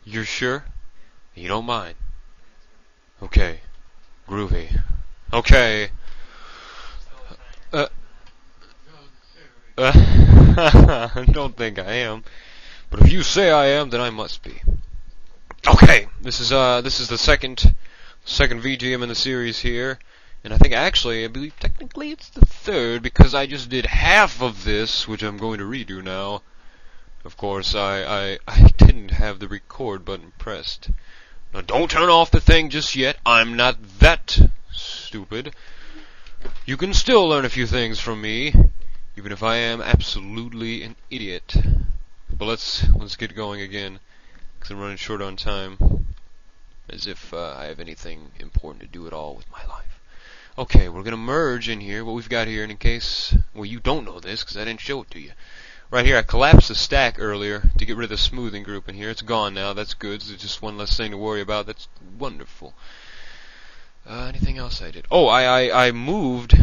You're sure? You don't mind? Okay. Groovy. Okay. Uh, I don't think I am. But if you say I am, then I must be. Okay, this is the second VGM in the series here, and I believe technically it's the third because I just did half of this, which I'm going to redo now. Of course, I didn't have the record button pressed. Now, don't turn off the thing just yet. I'm not that stupid. You can still learn a few things from me, even if I am absolutely an idiot. But let's get going again, because I'm running short on time, as if I have anything important to do at all with my life. Okay, we're going to merge in here what we've got here, and in case, well, you don't know this, because I didn't show it to you. Right here, I collapsed the stack earlier to get rid of the smoothing group in here. It's gone now, that's good, so it's just one less thing to worry about. That's wonderful. Anything else I did? Oh, I moved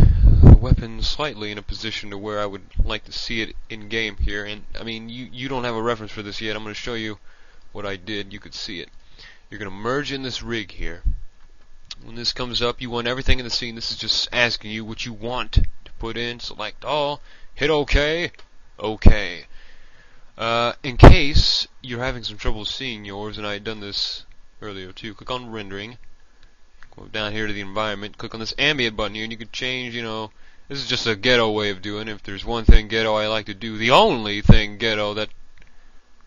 the weapon slightly in a position to where I would like to see it in-game here. And, I mean, you don't have a reference for this yet. I'm going to show you what I did. You could see it. You're going to merge in this rig here. When this comes up, you want everything in the scene. This is just asking you what you want to put in. Select all. Hit OK. OK. In case you're having some trouble seeing yours, and I had done this earlier too, click on rendering. Go down here to the environment, click on this ambient button here, and you can change, this is just a ghetto way of doing it. If there's one thing ghetto I like to do, the only thing ghetto that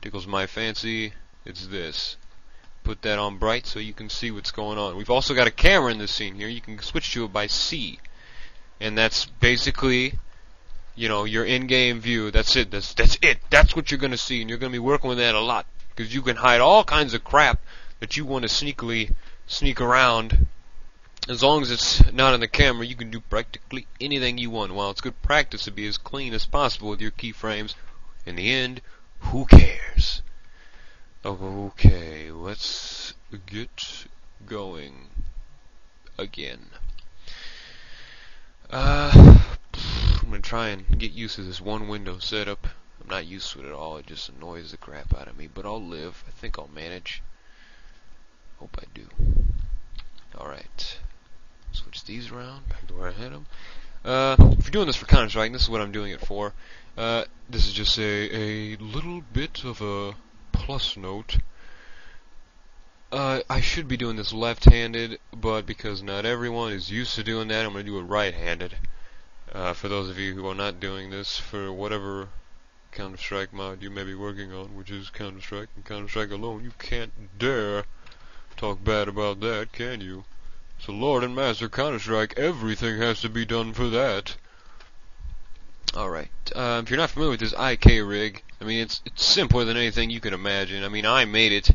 tickles my fancy, it's this. Put that on bright so you can see what's going on. We've also got a camera in this scene here. You can switch to it by C. And that's basically, your in-game view. That's it. That's it. That's what you're going to see, and you're going to be working with that a lot. Because you can hide all kinds of crap that you want to sneakily sneak around. As long as it's not on the camera, you can do practically anything you want. While it's good practice to be as clean as possible with your keyframes, in the end, who cares? Okay, let's get going again. I'm going to try and get used to this one window setup. I'm not used to it at all. It just annoys the crap out of me, but I'll live. I think I'll manage. Hope I do. Alright. Switch these around, back to where I had them. If you're doing this for Counter-Strike, this is what I'm doing it for. This is just a little bit of a plus note. I should be doing this left-handed, but because not everyone is used to doing that, I'm going to do it right-handed. For those of you who are not doing this for whatever Counter-Strike mod you may be working on, which is Counter-Strike and Counter-Strike alone, you can't dare talk bad about that, can you? So Lord and Master Counter-Strike, everything has to be done for that. Alright, if you're not familiar with this IK rig, I mean, it's simpler than anything you could imagine. I mean, I made it.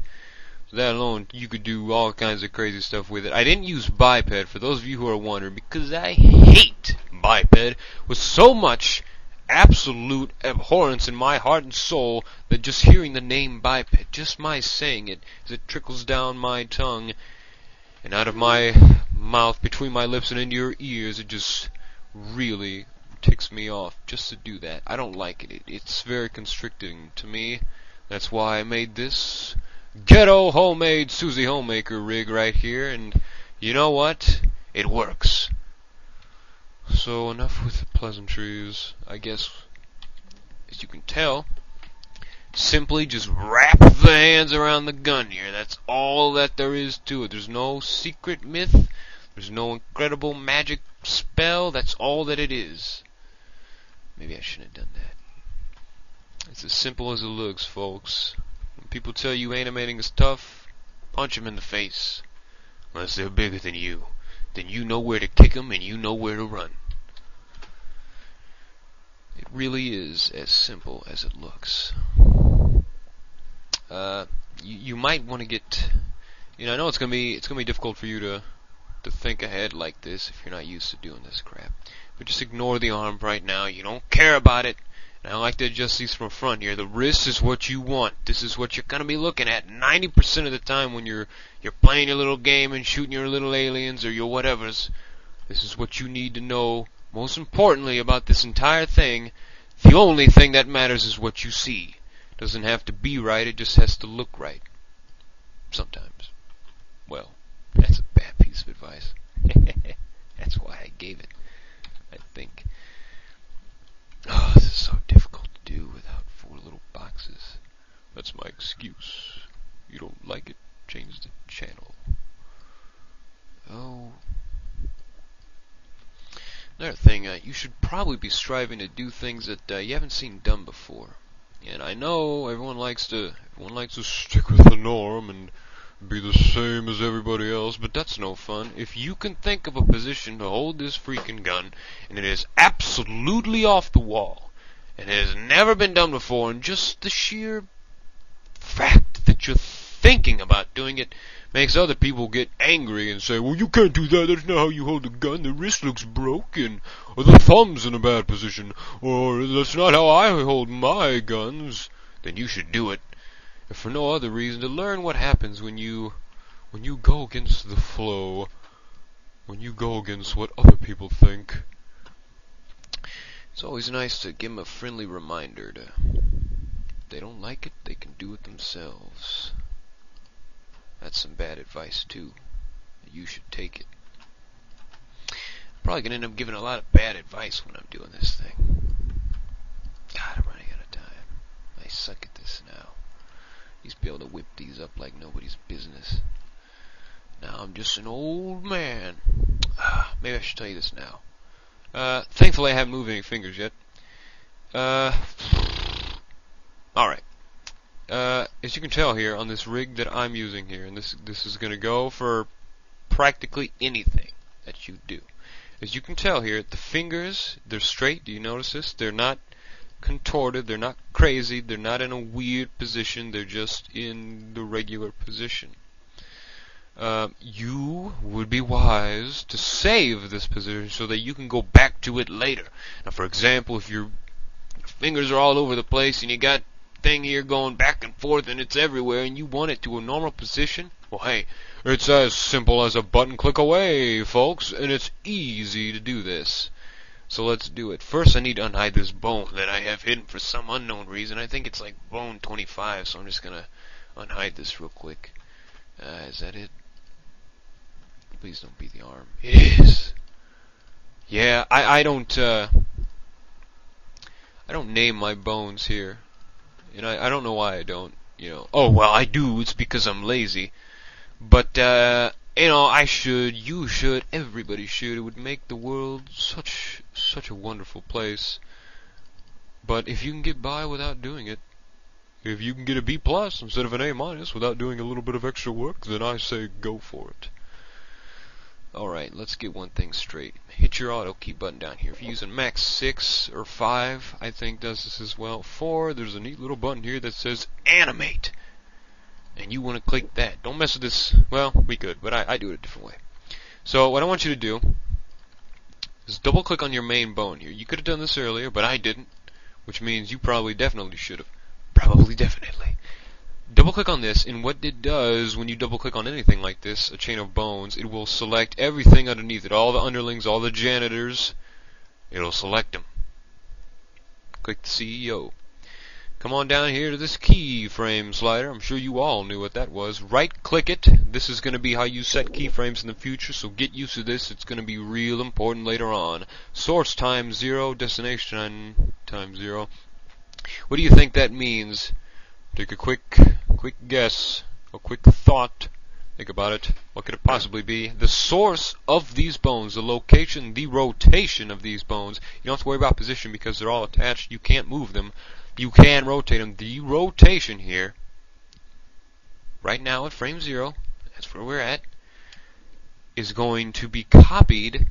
So that alone, you could do all kinds of crazy stuff with it. I didn't use biped, for those of you who are wondering, because I hate biped with so much absolute abhorrence in my heart and soul that just hearing the name biped, just my saying it, as it trickles down my tongue and out of my mouth, between my lips and into your ears, it just really ticks me off just to do that. I don't like it. It's very constricting to me. That's why I made this ghetto homemade Susie Homemaker rig right here, and you know what? It works. So enough with the pleasantries. I guess, as you can tell, simply just wrap the hands around the gun here. That's all that there is to it. There's no secret myth. There's no incredible magic spell. That's all that it is. Maybe I shouldn't have done that. It's as simple as it looks, folks. When people tell you animating is tough, punch them in the face. Unless they're bigger than you. Then you know where to kick them and you know where to run. It really is as simple as it looks. You might want to get, I know it's gonna be difficult for you to think ahead like this if you're not used to doing this crap. But just ignore the arm right now. You don't care about it. And I like to adjust these from front here. The wrist is what you want. This is what you're gonna be looking at 90% of the time when you're playing your little game and shooting your little aliens or your whatevers. This is what you need to know. Most importantly about this entire thing, the only thing that matters is what you see. It doesn't have to be right, it just has to look right. advice. That's why I gave it, I think. Oh, this is so difficult to do without 4 little boxes. That's my excuse. You don't like it? Change the channel. Oh. Another thing, you should probably be striving to do things that you haven't seen done before. And I know everyone likes to stick with the norm and be the same as everybody else, but that's no fun. If you can think of a position to hold this freaking gun, and it is absolutely off the wall, and it has never been done before, and just the sheer fact that you're thinking about doing it makes other people get angry and say, well, you can't do that, that's not how you hold a gun, the wrist looks broken, or the thumb's in a bad position, or that's not how I hold my guns, then you should do it. If for no other reason, to learn what happens when you go against the flow, when you go against what other people think. It's always nice to give them a friendly reminder to, if they don't like it, they can do it themselves. That's some bad advice too. You should take it. I'm probably gonna end up giving a lot of bad advice when I'm doing this thing. God, I'm running out of time. I suck at this now. Used to be able to whip these up like nobody's business. Now I'm just an old man. Maybe I should tell you this now. Thankfully I haven't moved any fingers yet. Alright. As you can tell here on this rig that I'm using here, and this is going to go for practically anything that you do. As you can tell here, the fingers, they're straight. Do you notice this? They're not contorted, they're not crazy, they're not in a weird position, they're just in the regular position. You would be wise to save this position so that you can go back to it later. Now, for example, if your fingers are all over the place and you got thing here going back and forth and it's everywhere and you want it to a normal position, well, hey, it's as simple as a button click away, folks, and it's easy to do this. So let's do it. First, I need to unhide this bone that I have hidden for some unknown reason. I think it's like bone 25, so I'm just gonna unhide this real quick. Is that it? Please don't be the arm. It is. Yeah, I don't name my bones here. And I don't know why I don't, you know. Oh, well, I do. It's because I'm lazy. But, you know, I should, you should, everybody should. It would make the world such a wonderful place. But if you can get by without doing it, if you can get a B+ instead of an A- without doing a little bit of extra work, then I say go for it. Alright, let's get one thing straight. Hit your auto key button down here. If you're using Max 6 or 5, I think does this as well. 4, there's a neat little button here that says Animate. And you want to click that. Don't mess with this. Well, we could, but I do it a different way. So what I want you to do is double click on your main bone here. You could have done this earlier, but I didn't. Which means you probably definitely should have. Probably definitely. Double click on this, and what it does when you double click on anything like this, a chain of bones, it will select everything underneath it, all the underlings, all the janitors, it'll select them. Click the CEO. Come on down here to this keyframe slider. I'm sure you all knew what that was. Right click it. This is going to be how you set keyframes in the future, so get used to this. It's going to be real important later on. Source times 0, destination times 0. What do you think that means? Take a quick guess, a quick thought. Think about it. What could it possibly be? The source of these bones, the location, the rotation of these bones. You don't have to worry about position because they're all attached. You can't move them. You can rotate them. The rotation here, right now at frame 0, that's where we're at, is going to be copied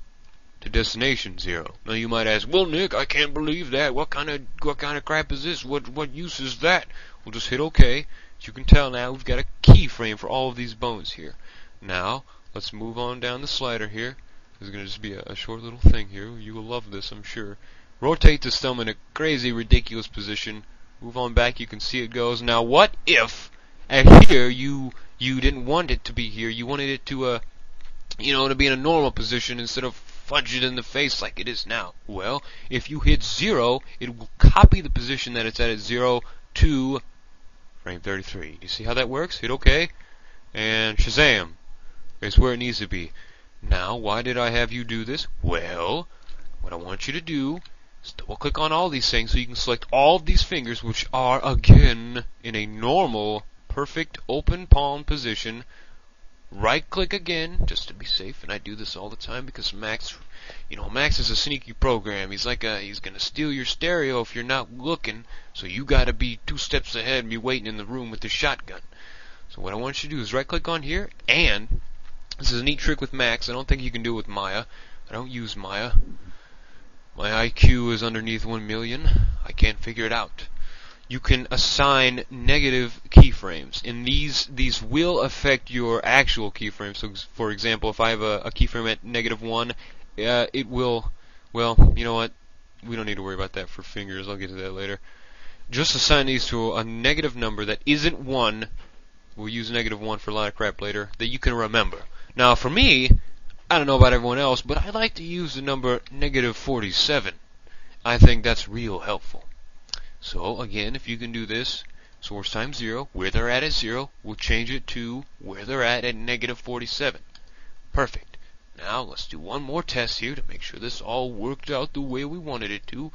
to destination 0. Now you might ask, well, Nick, I can't believe that. What kind of crap is this? What use is that? We'll just hit OK. As you can tell now, we've got a keyframe for all of these bones here. Now, let's move on down the slider here. This is going to just be a short little thing here. You will love this, I'm sure. Rotate this thumb in a crazy, ridiculous position. Move on back, you can see it goes. Now, what if, at here, you didn't want it to be here. You wanted it to, you know, to be in a normal position instead of fudge it in the face like it is now. Well, if you hit 0, it will copy the position that it's at 0 to frame 33. Do you see how that works? Hit OK, and shazam! It's where it needs to be. Now, why did I have you do this? Well, what I want you to do is double click on all these things so you can select all of these fingers, which are, again, in a normal, perfect, open palm position. Right click again, just to be safe, and I do this all the time because Max is a sneaky program. He's gonna steal your stereo if you're not looking, so you gotta be 2 steps ahead and be waiting in the room with the shotgun. So what I want you to do is right click on here, and this is a neat trick with Max. I don't think you can do it with Maya. I don't use Maya. My IQ is underneath 1 million. I can't figure it out. You can assign negative keyframes, and these will affect your actual keyframe. So, for example, if I have a keyframe at -1, it will, well, you know what? We don't need to worry about that for fingers. I'll get to that later. Just assign these to a negative number that isn't 1. We'll use -1 for a lot of crap later, that you can remember. Now, for me, I don't know about everyone else, but I like to use the number -47. I think that's real helpful. So, again, if you can do this, source times 0, where they're at is 0, we'll change it to where they're at -47. Perfect. Now, let's do one more test here to make sure this all worked out the way we wanted it to.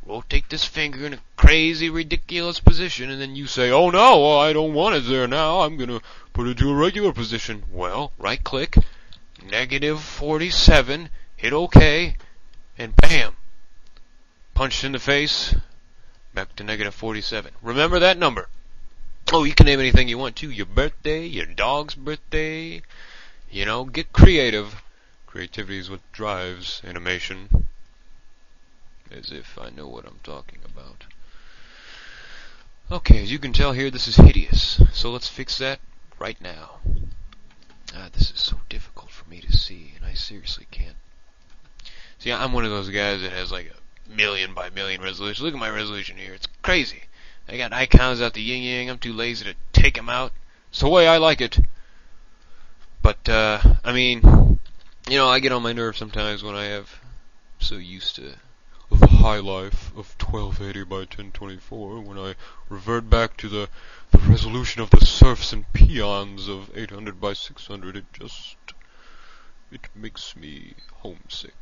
Rotate this finger in a crazy, ridiculous position, and then you say, oh no, I don't want it there now, I'm going to put it to a regular position. Well, right click, -47, hit OK, and bam, punched in the face, back to -47. Remember that number. Oh, you can name anything you want to, your birthday, your dog's birthday, you know, get creative. Creativity is what drives animation. As if I know what I'm talking about. Okay, as you can tell here, this is hideous. So let's fix that right now. This is so difficult for me to see, and I seriously can't. See, I'm one of those guys that has like a 1,000,000 by 1,000,000 resolution. Look at my resolution here. It's crazy. I got icons out the yin-yang. I'm too lazy to take them out. It's the way I like it. But, I mean, you know, I get on my nerves sometimes when I have so used to the high life of 1280 by 1024 when I revert back to the resolution of the serfs and peons of 800 by 600. It makes me homesick.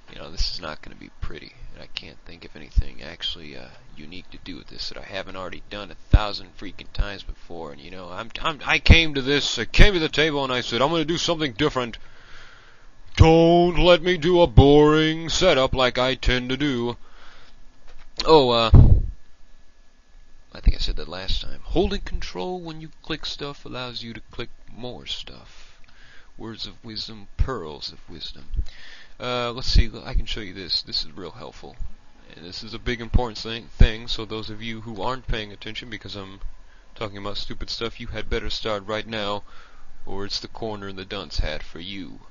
You know, this is not going to be pretty, and I can't think of anything actually unique to do with this that I haven't already done 1,000 freaking times before. And you know, I came to the table and I said, I'm going to do something different. Don't let me do a boring setup like I tend to do. Oh, I think I said that last time. Holding control when you click stuff allows you to click more stuff. Words of wisdom, pearls of wisdom. Let's see, I can show you this. This is real helpful. And this is a big important thing, so those of you who aren't paying attention because I'm talking about stupid stuff, you had better start right now, or it's the corner in the dunce hat for you.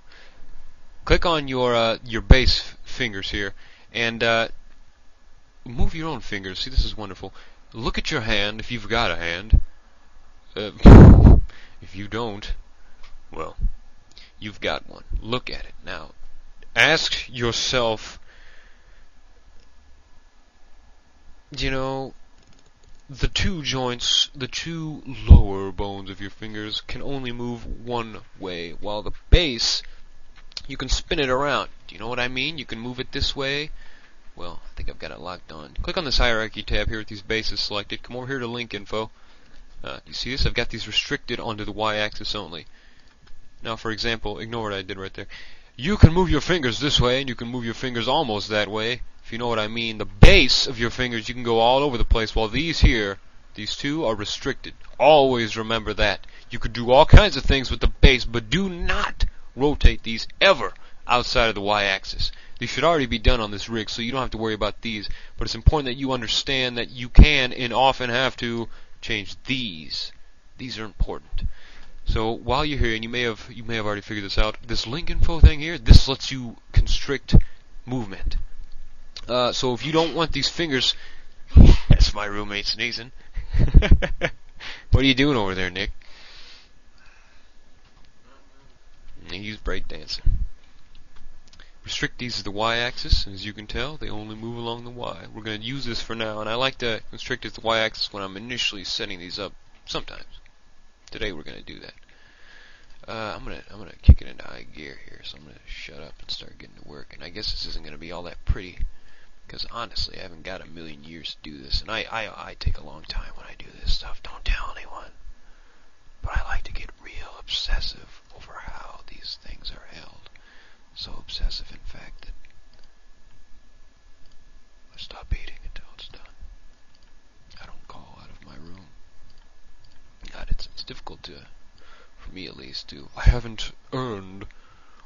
Click on your base fingers here, and move your own fingers. See, this is wonderful. Look at your hand, if you've got a hand. If you don't, well, you've got one. Look at it. Now, ask yourself, you know, the two joints, the two lower bones of your fingers can only move one way, while the base, you can spin it around. Do you know what I mean? You can move it this way. Well, I think I've got it locked on. Click on this hierarchy tab here with these bases selected. Come over here to link info. You see this? I've got these restricted onto the y-axis only. Now, for example, ignore what I did right there. You can move your fingers this way, and you can move your fingers almost that way, if you know what I mean. The base of your fingers, you can go all over the place, while these here, these two, are restricted. Always remember that. You could do all kinds of things with the base, but do not rotate these ever outside of the y-axis. These should already be done on this rig, so you don't have to worry about these. But it's important that you understand that you can and often have to change these. These are important. So while you're here, and you may have already figured this out, this link info thing here, this lets you constrict movement. So if you don't want these fingers, that's my roommate sneezing. What are you doing over there, Nick? He's breakdancing. Restrict these to the y-axis, and as you can tell, they only move along the y. We're going to use this for now, and I like to constrict it to the y-axis when I'm initially setting these up sometimes. Today we're going to do that. I'm gonna kick it into high gear here, so I'm gonna shut up and start getting to work. And I guess this isn't gonna be all that pretty, because honestly, I haven't got a million years to do this, and I take a long time when I do this stuff. Don't tell anyone. But I like to get real obsessive over how these things are held. So obsessive, in fact, that I stop eating until it's done. I don't call out of my room. God, it's difficult to, for me at least, to. I haven't learned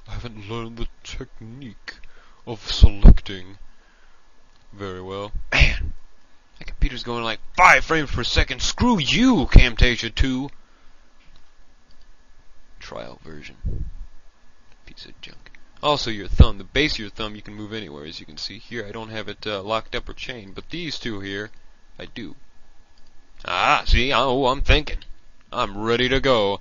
the technique of selecting very well. Man, my computer's going like 5 frames per second. Screw you, Camtasia 2. Trial version. Piece of junk. Also, your thumb, the base of your thumb, you can move anywhere, as you can see here. I don't have it locked up or chained, but these two here, I do. Ah, see, I'm thinking. I'm ready to go.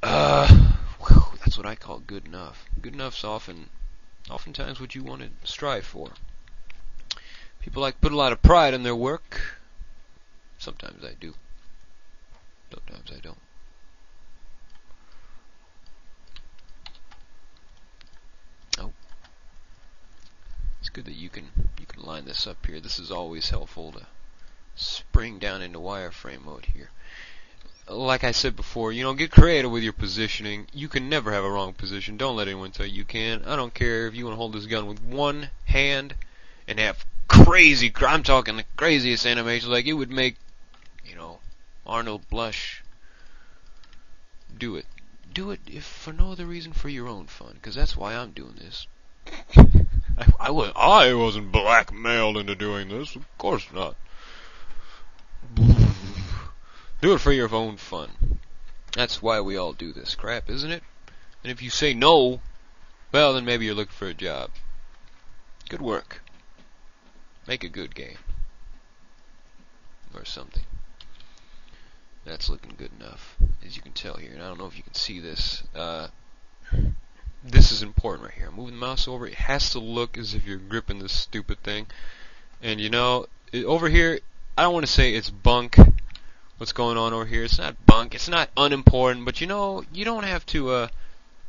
That's what I call good enough. Good enough's oftentimes what you want to strive for. People like put a lot of pride in their work. Sometimes I do. Sometimes I don't. Oh. It's good that you can line this up here. This is always helpful to spring down into wireframe mode here. Like I said before, get creative with your positioning. You can never have a wrong position. Don't let anyone tell you can. I don't care if you want to hold this gun with one hand and have crazy, I'm talking the craziest animations, like it would make, Arnold blush. Do it. Do it if for no other reason, for your own fun, because that's why I'm doing this. I wasn't blackmailed into doing this. Of course not. Do it for your own fun. That's why we all do this crap, isn't it? And if you say no, well, then maybe you're looking for a job. Good work. Make a good game. Or something. That's looking good enough, as you can tell here. And I don't know if you can see this. This is important right here. I'm moving the mouse over. It has to look as if you're gripping this stupid thing. And over here, I don't want to say it's bunk. What's going on over here? It's not bunk. It's not unimportant. But you don't have to.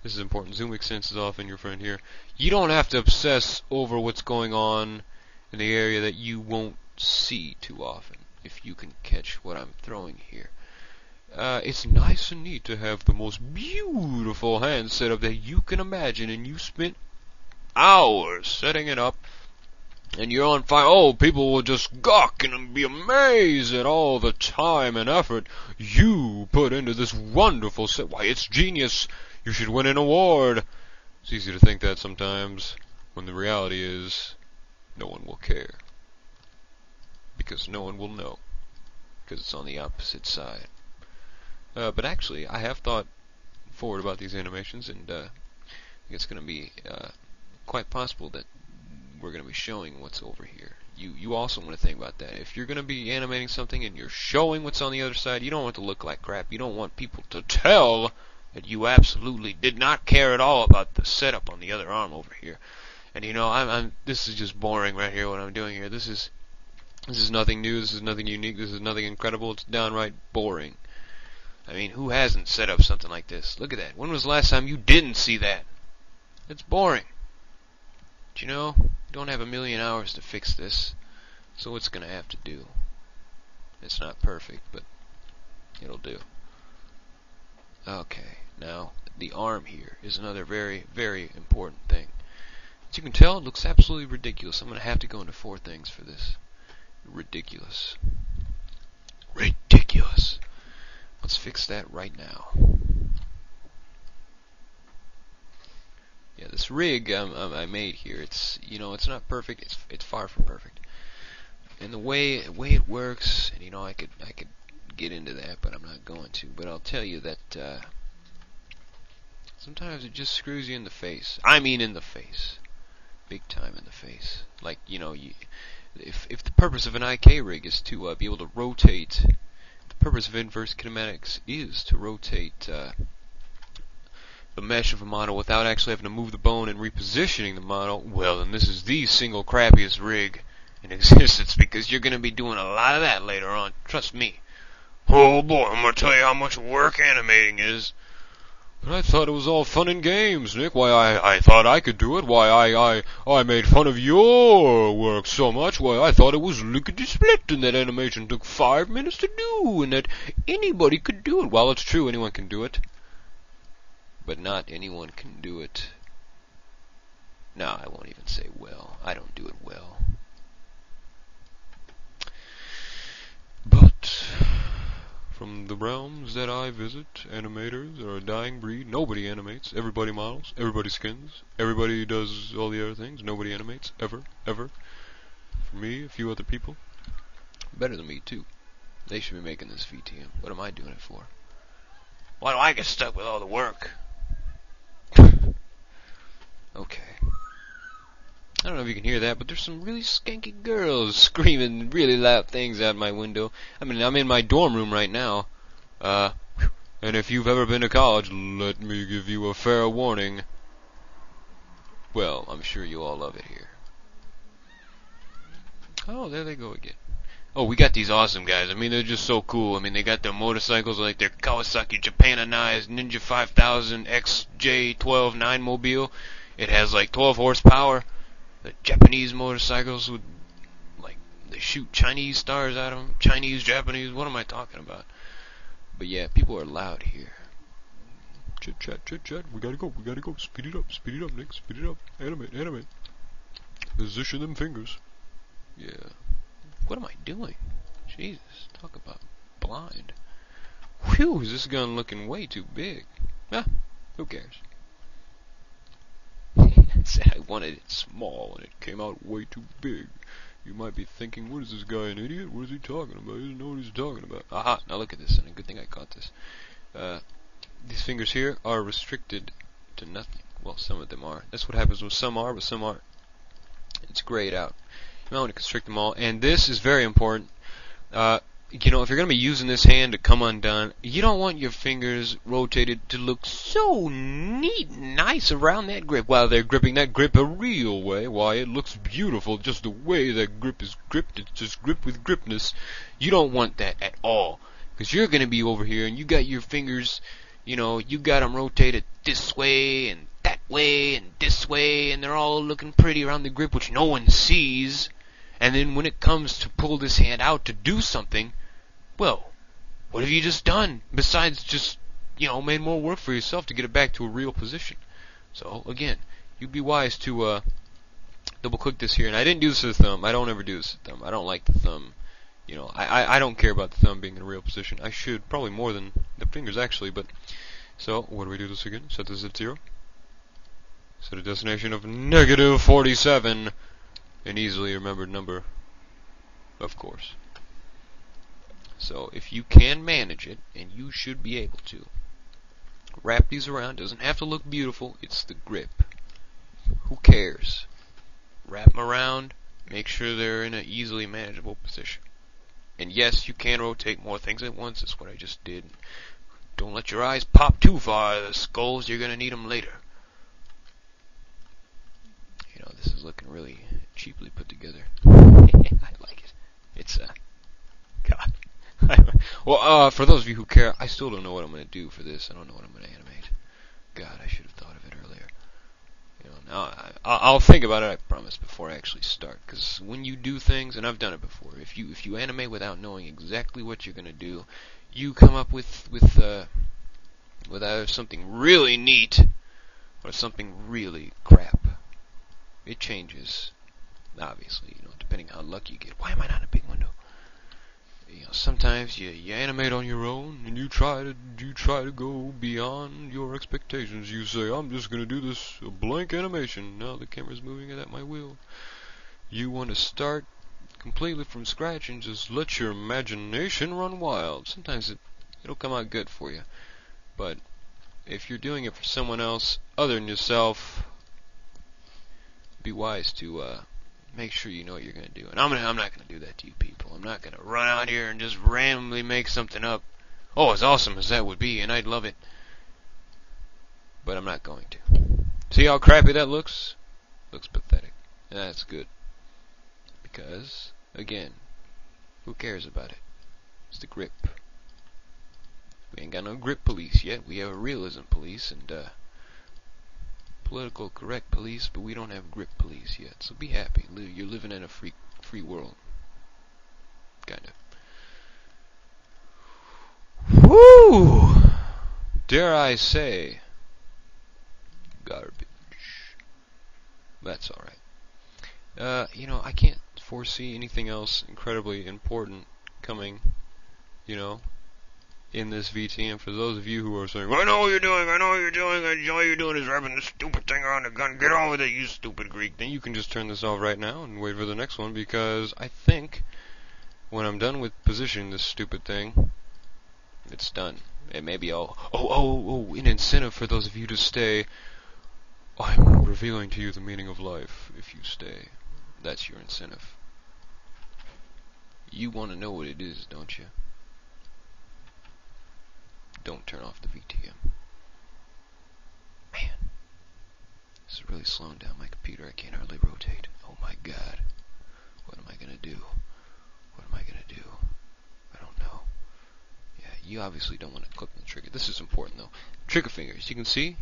This is important. Zoom extents is off in your friend here. You don't have to obsess over what's going on in the area that you won't see too often. If you can catch what I'm throwing here. It's nice and neat to have the most beautiful hand setup that you can imagine, and you spent hours setting it up, and you're on fire. Oh, people will just gawk and be amazed at all the time and effort you put into this wonderful set. Why, it's genius. You should win an award. It's easy to think that sometimes, when the reality is, no one will care. Because no one will know. Because it's on the opposite side. But actually, I have thought forward about these animations, and I think it's going to be quite possible that we're going to be showing what's over here. You also want to think about that. If you're going to be animating something and you're showing what's on the other side, you don't want it to look like crap. You don't want people to tell that you absolutely did not care at all about the setup on the other arm over here. And this is just boring right here. What I'm doing here. This is nothing new. This is nothing unique. This is nothing incredible. It's downright boring. I mean, who hasn't set up something like this? Look at that. When was the last time you didn't see that? It's boring. But you don't have a million hours to fix this, so it's going to have to do. It's not perfect, but it'll do. Okay, now the arm here is another very, very important thing. As you can tell, it looks absolutely ridiculous. I'm going to have to go into 4 things for this. Ridiculous. Ridiculous. Let's fix that right now. Yeah, this rig I made here, it's it's not perfect. It's far from perfect. And the way it works, and I could get into that, but I'm not going to. But I'll tell you that sometimes it just screws you in the face. I mean, in the face, big time in the face. Like if the purpose of an IK rig is to be able to rotate. The purpose of inverse kinematics is to rotate the mesh of a model without actually having to move the bone and repositioning the model. Well, then this is the single crappiest rig in existence, because you're going to be doing a lot of that later on. Trust me. Oh boy, I'm gonna tell you how much work animating is. But I thought it was all fun and games, Nick. Why, I thought I could do it. Why, I made fun of your work so much. Why, I thought it was lickety-split, and that animation took 5 minutes to do, and that anybody could do it. Well, it's true, anyone can do it. But not anyone can do it. No, I won't even say well. I don't do it well. But from the realms that I visit, animators are a dying breed. Nobody animates. Everybody models. Everybody skins. Everybody does all the other things. Nobody animates. Ever. Ever. For me, a few other people. Better than me, too. They should be making this VTM. What am I doing it for? Why do I get stuck with all the work? Okay. I don't know if you can hear that, but there's some really skanky girls screaming really loud things out my window. I mean, I'm in my dorm room right now. And if you've ever been to college, let me give you a fair warning. Well, I'm sure you all love it here. Oh, there they go again. Oh, we got these awesome guys. I mean, they're just so cool. I mean, they got their motorcycles like their Kawasaki Japanized Ninja 5000 XJ12 9-mobile. It has like 12 horsepower. The Japanese motorcycles with, like, they shoot Chinese stars out of them. Chinese, Japanese, what am I talking about? But yeah, people are loud here. Chit chat, we gotta go, speed it up, Nick, speed it up, animate. Position them fingers. Yeah. What am I doing? Jesus, talk about blind. Whew, is this gun looking way too big? Ah, who cares? I said I wanted it small, and it came out way too big. You might be thinking, what is this guy, an idiot? What is he talking about? He doesn't know what he's talking about. Aha, now look at this, and a good thing I caught this. These fingers here are restricted to nothing. Well, some of them are. That's what happens with some are, but some aren't. It's grayed out. You might want to constrict them all, and this is very important. You know, if you're going to be using this hand to come undone, you don't want your fingers rotated to look so neat and nice around that grip while they're gripping that grip a real way. Why, it looks beautiful just the way that grip is gripped. It's just grip with gripness. You don't want that at all, because you're going to be over here and you got your fingers, you know, you got them rotated this way and that way and this way, and they're all looking pretty around the grip, which no one sees. And then when it comes to pull this hand out to do something, well, what have you just done besides just, you know, made more work for yourself to get it back to a real position? So, again, you'd be wise to double click this here. And I didn't do this with the thumb. I don't ever do this with the thumb. I don't like the thumb. You know, I don't care about the thumb being in a real position. I should, probably more than the fingers actually. But so, what do we do this again? Set this at 0. Set a destination of -47. An easily remembered number, of course. So if you can manage it, and you should be able to, wrap these around. Doesn't have to look beautiful. It's the grip. Who cares? Wrap them around. Make sure they're in an easily manageable position. And yes, you can rotate more things at once. That's what I just did. Don't let your eyes pop too far out of the skulls. You're going to need them later. You know, this is looking really cheaply put together. I like it. It's God. Well, for those of you who care, I still don't know what I'm going to do for this. I don't know what I'm going to animate. God, I should have thought of it earlier. You know, now I'll think about it, I promise, before I actually start. Because when you do things, and I've done it before, if you animate without knowing exactly what you're going to do, you come up with either something really neat or something really crap. It changes, obviously, you know, depending how lucky you get. Why am I not in a big window? You know, sometimes you animate on your own, and you try to go beyond your expectations. You say, I'm just going to do this a blank animation. Now the camera's moving at my wheel. You want to start completely from scratch and just let your imagination run wild. Sometimes it'll come out good for you. But if you're doing it for someone else other than yourself, be wise to make sure you know what you're going to do. And I'm not going to do that to you people. I'm not going to run out here and just randomly make something up. Oh, as awesome as that would be, and I'd love it. But I'm not going to. See how crappy that looks? Looks pathetic. And that's good. Because, again, who cares about it? It's the grip. We ain't got no grip police yet. We have a realism police and political correct police, but we don't have grip police yet. So be happy. You're living in a free world. Kinda. Woo! Dare I say, garbage. That's alright. You know, I can't foresee anything else incredibly important coming, you know, in this VT. And for those of you who are saying, I know what you're doing, all you're doing is wrapping this stupid thing around the gun, get on with it, you stupid Greek, then you can just turn this off right now and wait for the next one, because I think when I'm done with positioning this stupid thing, it's done. And maybe I'll, an incentive for those of you to stay. I'm revealing to you the meaning of life if you stay. That's your incentive. You want to know what it is, don't you? Don't turn off the VTM. Man, this is really slowing down my computer. I can't hardly rotate. Oh my god. What am I gonna do? What am I gonna do? I don't know. Yeah, you obviously don't want to click the trigger. This is important though. Trigger fingers. You can see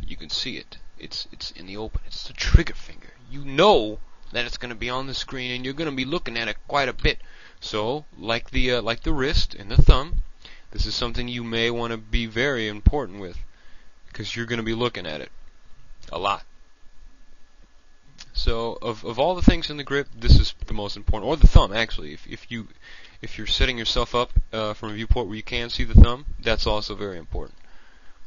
it. It's in the open. It's the trigger finger. You know that it's going to be on the screen, and you're going to be looking at it quite a bit. So, like the wrist and the thumb, this is something you may want to be very important with, because you're going to be looking at it a lot. So, of all the things in the grip, this is the most important, or the thumb actually. If you're setting yourself up from a viewport where you can see the thumb, that's also very important.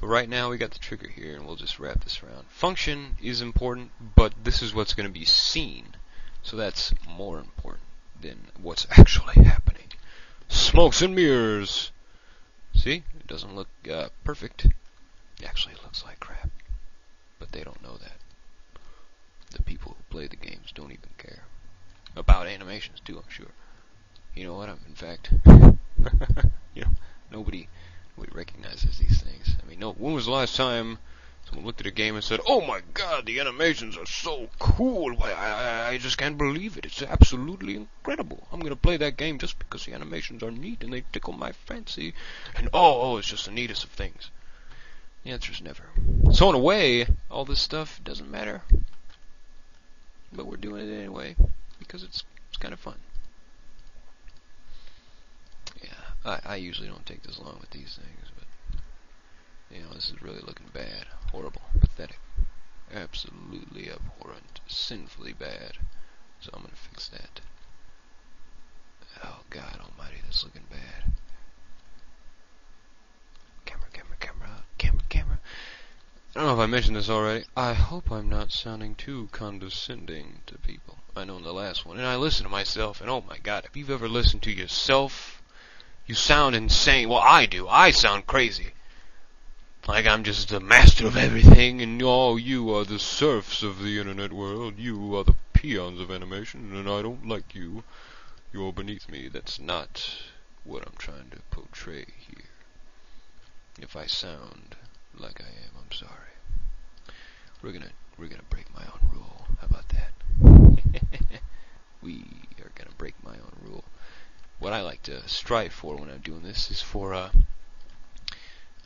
But right now we got the trigger here, and we'll just wrap this around. Function is important, but this is what's going to be seen, so that's more important than what's actually happening. Smokes and mirrors. See, it doesn't look perfect. Actually, it looks like crap, but they don't know that. The people who play the games don't even care about animations too, I'm sure. You know what? In fact, you know, nobody recognizes these things. I mean, no. When was the last time someone looked at a game and said, "Oh my God, the animations are so cool! Why, I just can't believe it! It's absolutely incredible! I'm gonna play that game just because the animations are neat and they tickle my fancy." And it's just the neatest of things. The answer is never. So in a way, all this stuff doesn't matter, but we're doing it anyway because it's kind of fun. I usually don't take this long with these things, but, you know, this is really looking bad. Horrible. Pathetic. Absolutely abhorrent. Sinfully bad. So I'm gonna fix that. Oh, God almighty, that's looking bad. Camera. I don't know if I mentioned this already. I hope I'm not sounding too condescending to people. I know in the last one, and I listen to myself, and oh my God, if you've ever listened to yourself, you sound insane. Well, I do. I sound crazy. Like I'm just the master of everything, and you are the serfs of the internet world. You are the peons of animation, and I don't like you. You're beneath me. That's not what I'm trying to portray here. If I sound like I am, I'm sorry. We're gonna break my own rule. How about that? We are gonna break my own rule. What I like to strive for when I'm doing this is for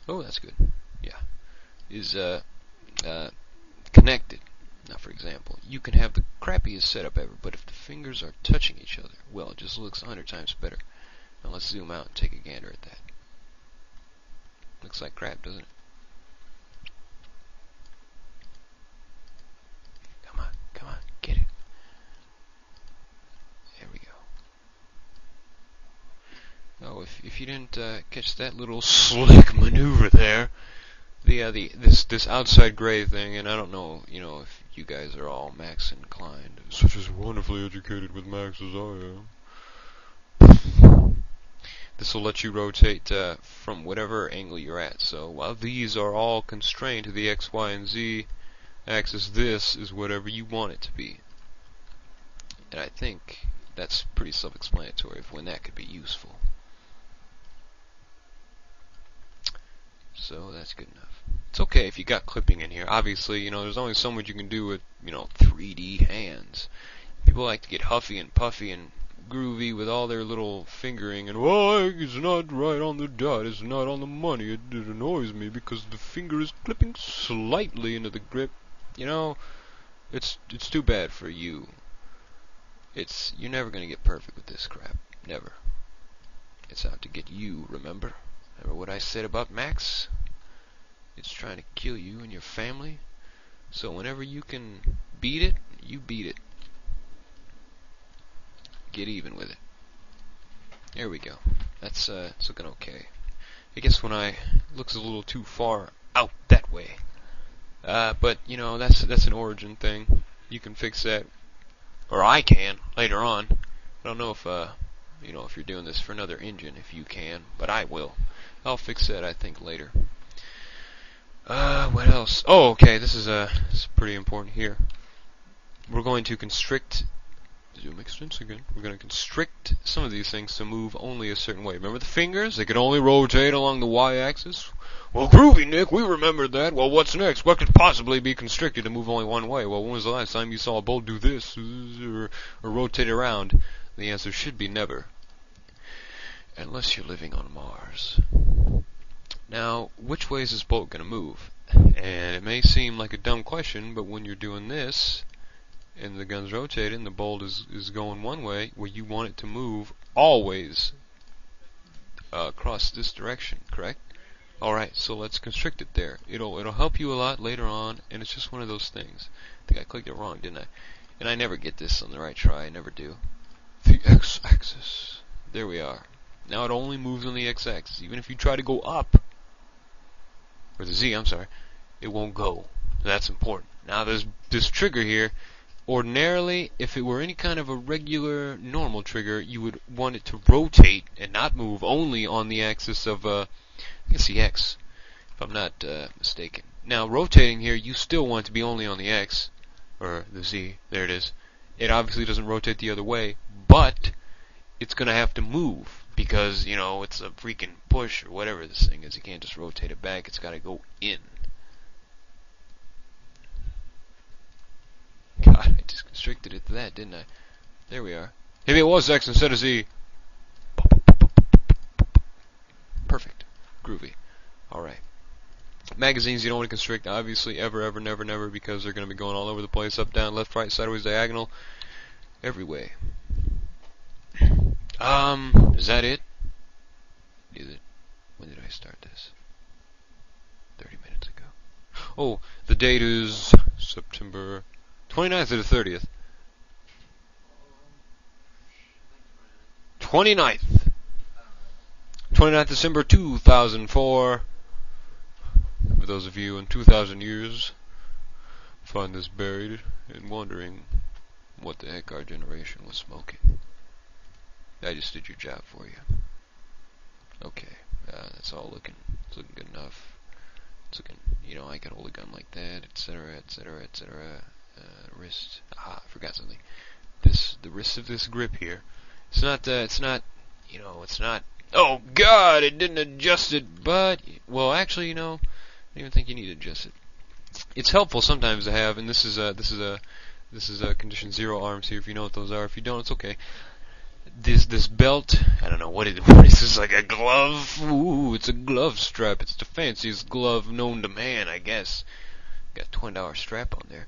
oh, that's good. Yeah, is connected. Now, for example, you can have the crappiest setup ever, but if the fingers are touching each other, well, it just looks 100 times better. Now let's zoom out and take a gander at that. Looks like crap, doesn't it? Come on, get it. There we go. Oh, if you didn't catch that little slick maneuver there, this outside gray thing, and I don't know, you know, if you guys are all Max inclined, such as wonderfully educated with Max as I am. This will let you rotate from whatever angle you're at. So while these are all constrained to the X, Y, and Z axis, this is whatever you want it to be. And I think that's pretty self-explanatory of when that could be useful. So that's good enough. It's okay if you got clipping in here. Obviously, you know, there's only so much you can do with, you know, 3D hands. People like to get huffy and puffy and groovy with all their little fingering and why it's not right on the dot, it's not on the money, it annoys me because the finger is clipping slightly into the grip. You know, it's too bad for you. You're never gonna get perfect with this crap. Never. It's out to get you, remember? Remember what I said about Max? It's trying to kill you and your family. So whenever you can beat it, you beat it. Get even with it. There we go. That's it's looking okay. I guess when I looks a little too far out that way. But you know, that's an origin thing. You can fix that, or I can later on. I don't know if you know, if you're doing this for another engine, if you can, but I will. I'll fix that, I think, later. What else? Oh, okay. This is pretty important here. We're going to constrict. Zoom extents again. We're going to constrict some of these things to move only a certain way. Remember the fingers? They can only rotate along the y-axis. Well, groovy, Nick. We remembered that. Well, what's next? What could possibly be constricted to move only one way? Well, when was the last time you saw a bolt do this or rotate around? The answer should be never. Unless you're living on Mars. Now, which way is this bolt going to move? And it may seem like a dumb question, but when you're doing this, and the gun's rotating, the bolt is going one way, well, you want it to move always across this direction, correct? Alright, so let's constrict it there. It'll help you a lot later on, and it's just one of those things. I think I clicked it wrong, didn't I? And I never get this on the right try, I never do. The x-axis. There we are. Now it only moves on the x-axis. Even if you try to go up, or the z, I'm sorry, it won't go. That's important. Now there's this trigger here. Ordinarily, if it were any kind of a regular, normal trigger, you would want it to rotate and not move only on the axis of, I guess the x, if I'm not mistaken. Now, rotating here, you still want it to be only on the x, or the z, there it is. It obviously doesn't rotate the other way, but it's going to have to move, because, you know, it's a freaking push, or whatever this thing is. You can't just rotate it back, it's got to go in. God, I just constricted it to that, didn't I? There we are. Maybe it was X instead of Z. Perfect. Groovy. Alright. Magazines you don't want to constrict, obviously, ever, never, never, because they're going to be going all over the place, up, down, left, right, sideways, diagonal, every way. Is that it? Is it? When did I start this? 30 minutes ago. Oh, the date is September 29th or the 30th? 29th. 29th December 2004. For those of you in 2,000 years find this buried and wondering what the heck our generation was smoking. I just did your job for you. Okay, that's all looking good enough. It's looking, you know, I can hold a gun like that, etc., etc., etc. Wrist. I forgot something. The wrist of this grip here. It's not, you know, it's not. Oh God, it didn't adjust it. But, well, actually, you know, I don't even think you need to adjust it. It's helpful sometimes to have, and this is a condition 0 arms here. If you know what those are, if you don't, it's okay. This belt, I don't know what is this, like a glove? Ooh, it's a glove strap. It's the fanciest glove known to man, I guess. Got a $20 strap on there.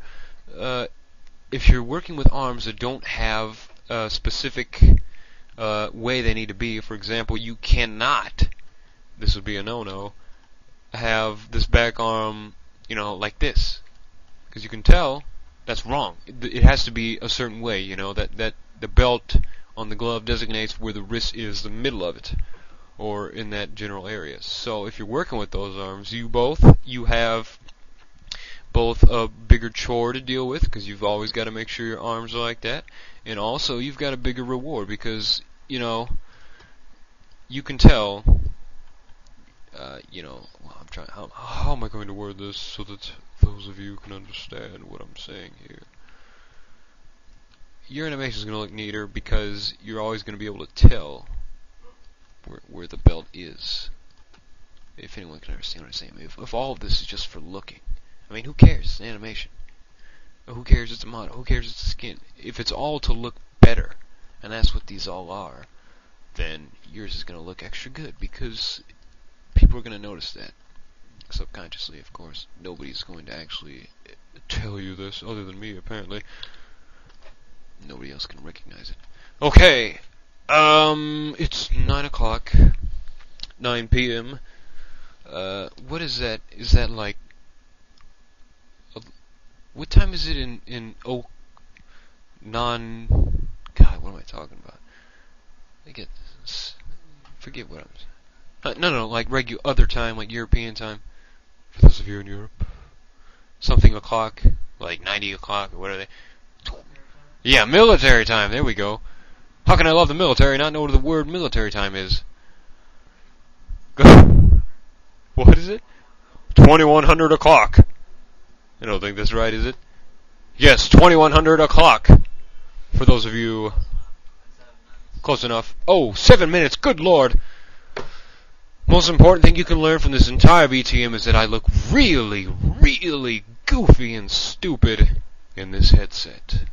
If you're working with arms that don't have a specific way they need to be, for example, you cannot, this would be a no-no, have this back arm, you know, like this. Because you can tell that's wrong. It has to be a certain way, you know, that the belt on the glove designates where the wrist is, the middle of it, or in that general area. So if you're working with those arms, you have both a bigger chore to deal with, because you've always got to make sure your arms are like that, and also you've got a bigger reward, because, you know, you can tell, you know, well, I'm trying, how am I going to word this so that those of you can understand what I'm saying here? Your animation is going to look neater because you're always going to be able to tell where the belt is. If anyone can understand what I'm saying. If all of this is just for looking, I mean, who cares? It's an animation. Who cares it's a model? Who cares it's the skin? If it's all to look better, and that's what these all are, then yours is going to look extra good, because people are going to notice that. Subconsciously, of course. Nobody's going to actually tell you this, other than me, apparently. Nobody else can recognize it. Okay, it's 9 o'clock, 9 p.m., what is that? Is that like, what time is it in God, what am I talking about? Forget what I'm, no, like other time, like European time, for those of you in Europe. Something o'clock, like 90 o'clock, or what are they? Yeah, military time, there we go. How can I love the military and not know what the word military time is? What is it? 2100 o'clock. I don't think that's right, is it? Yes, 2100 o'clock. For those of you close enough. Oh, 7 minutes, good lord. Most important thing you can learn from this entire BTM is that I look really, really goofy and stupid in this headset.